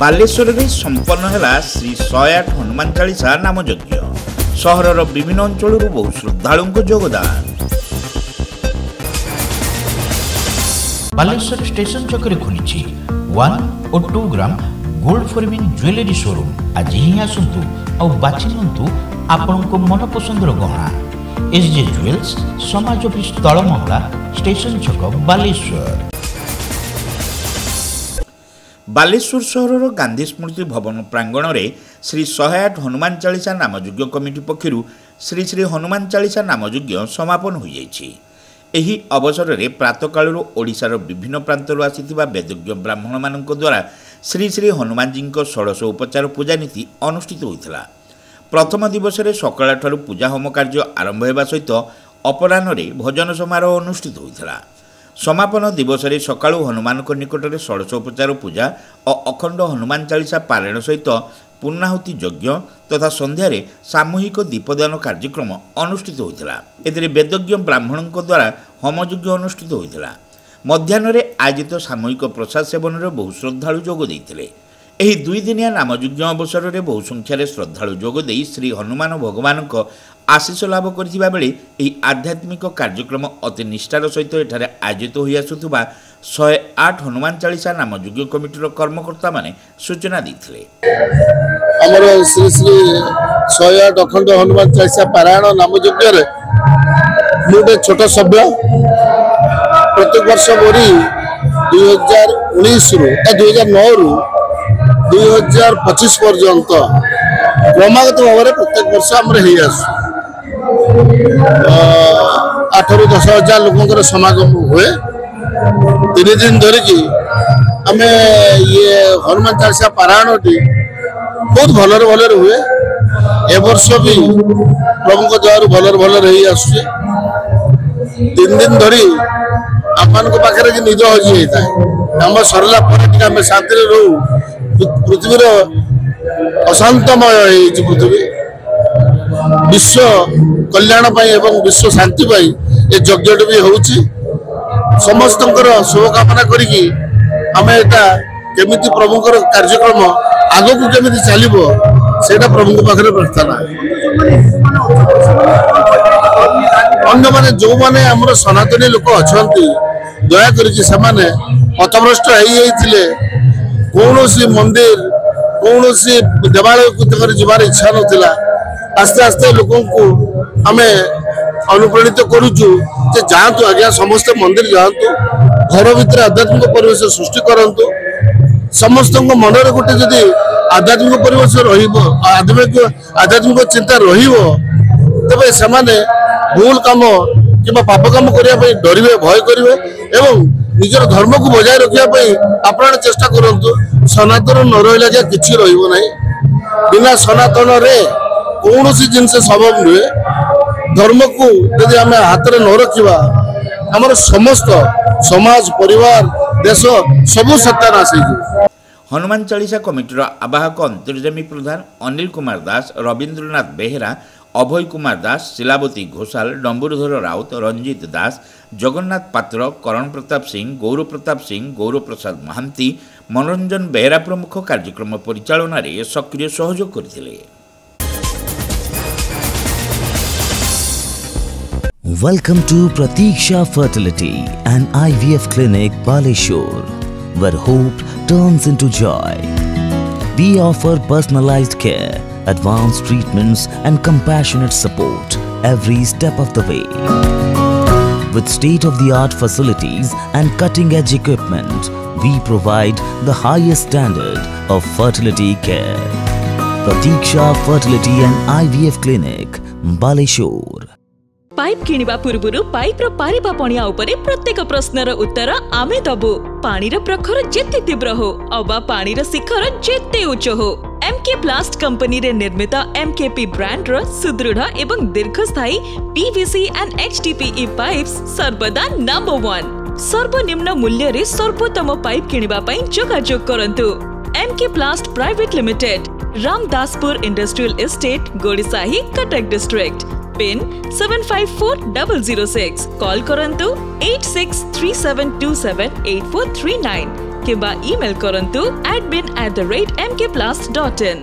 बालेश्वर में संपन्न है श्री 108 हनुमान चालीसा नाम यज्ञ। सहरर विभिन्न अंचल बहु श्रद्धालु योगदान। बालेश्वर स्टेशन छकरे खुली 1 और 2 ग्राम गोल्ड फॉरमिन ज्वेलरी शोरूम। आज ही आसतु और बाछि नियंतु आपनको मन पसंदर गहना। एसजे ज्वेल्स समाज ऑफिस तलमंगला स्टेशन छक बालेश्वर। बालेश्वर सहर गांधी स्मृति भवन प्रांगण में श्री 108 हनुमान चालीसा नामयज्ञ कमिटी पक्षर श्री श्री हनुमान चालीसा नामयज्ञ समापन हो जाइछि। एही अवसर में प्रातः काल ओडिशार विभिन्न प्रांतर आसीथिबा वेदज्ञ ब्राह्मण मानक द्वारा श्री श्री हनुमान जी षोडश उपचार पूजा नीति अनुष्ठित होइथिला। प्रथम दिवस में सकाळ ठारू पूजा होम कार्य आरंभ होगा सहित अपराह्न भजन समारोह अनुष्ठित होइथिला। समापन दिवस में सकाळू हनुमान निकट में षोडशोपचार पूजा और अखंड हनुमान चालीसा पारायण सहित पूर्णाहुति यज्ञ तथा संध्यार सामूहिक दीपदान कार्यक्रम अनुष्ठित होता। एथिरे वेदज्ञ ब्राह्मण द्वारा होमयज्ञ अनुष्ठित होता। मध्याह्न आयोजित सामूहिक प्रसाद सेवन में बहु श्रद्धालु जोग देइथिले। एही 2 दिनिया नामयज्ञ अवसर में बहु संख्यार श्रद्धालु जोगदे श्री हनुमान भगवान आशीष लाभ करथिबा बेले एही आध्यात्मिक कार्यक्रम अति निष्ठार सहित एठारे आयोजित होई आसुथुबा 108 हनुमान चालीसा नामयज्ञ कमिटीर कर्मकर्ता माने सूचना दैथिले। हमर श्री श्री 108 अखंड हनुमान चालीसा पारायण नामयज्ञ रे मोटे छोट सभ्य प्रत्येक वर्ष मोरी 2019 रु 2009 रु 2025 पर्यंत क्रमागत भाव में प्रत्येक वर्ष आम 8 ରୁ 10 हजार लोक समागम हुए। 3 दिन धरिकी आम ये हनुमान चालीसा पारायण बहुत भलरे हुए। ए वर्ष भी प्रभु दयार भलरे आसुचे। 3 दिन धरी आम पाखे कि निज हजि होता है आम सरला आम शांति रहू। पृथ्वीर अशांतमय पृथ्वी विश्व कल्याण एवं विश्व शांति ये यज्ञ भी होउची। समस्त शुभकामना करिकी आम एटा केमिति प्रभुंकर कार्यक्रम आगो को केमिति चलिबो सेटा प्रभु पाखरे प्रार्थना। अन्य माने जो माने हमर सनातनी लोक अछंती दया करिकी समाने पथभ्रष्ट होइथिले कौनसी मंदिर कौनसी देवालय को जबार इच्छा नथिला। आस्ते आस्ते लोक आम अनुप्राणित करुचु जे जातु आज्ञा समस्त मंदिर जातु घर भीतर आध्यात्मिक परिवेश सृष्टि करंतु। समस्त मन में गोटे जदि आध्यात्मिक परिवेश आध्यात्मिक चिंता रहिबो तबे समाने भूल काम कि पाप काम करने डरिवे भय करेंगे एवं निजर धर्म को बजाय रखापी आपण चेष्टा करंतु। सनातन न रहा किसी रहा बिना सनातन रे कौन सी जिनस संभव नुहे। धर्म को यदि आम हाथ में न रखा आमर समस्त समाज परिवार देश सबू सत्यानाश हो। हनुमान चालीसा कमिटीर आवाहक अंतर्जामी प्रधान अनिल कुमार दास, रवींद्रनाथ बेहेरा, अभय कुमार दास, शिलावती घोषाल, डम्बुरधर राउत, रंजित दास, जगन्नाथ पात्र, करण प्रताप सिंह, गौरव प्रताप सिंह, गौरव प्रसाद महांती, मनोरंजन बेहेरा प्रमुख कार्यक्रम परिचालन में सक्रिय सहयोग करथिले। Welcome to Pratiksha Fertility and IVF Clinic, Baleshwar, where hope turns into joy. We offer personalized care, advanced treatments and compassionate support every step of the way. With state-of-the-art facilities and cutting-edge equipment, we provide the highest standard of fertility care. Pratiksha Fertility and IVF Clinic, Baleshwar. Pipe किनिबा पूर्वरु pipe रो पारिबा पणिया उपरे प्रत्येक प्रश्नर उत्तर आमे दबु। पानीर प्रखर जेते तीव्र हो अबा पानीर शिखर जेते उच्च हो, एमके प्लास्ट कंपनी रे निर्मित एमकेपी ब्रांड रो सुदृढ़ एवं दीर्घस्थायी पीवीसी एंड एचडीपीई पाइप्स सर्वदा नंबर 1। सर्वनिम्न मूल्य रे सर्वोत्तम पाइप किनिबा पई जोगाजोग करंतु। MK Plast private limited, Ramdaspur industrial estate, Godisahi, Cuttack district. Pin 754006। Call करंतु 8637278439। किंबा ईमेल करंतु admin@mkplast.in।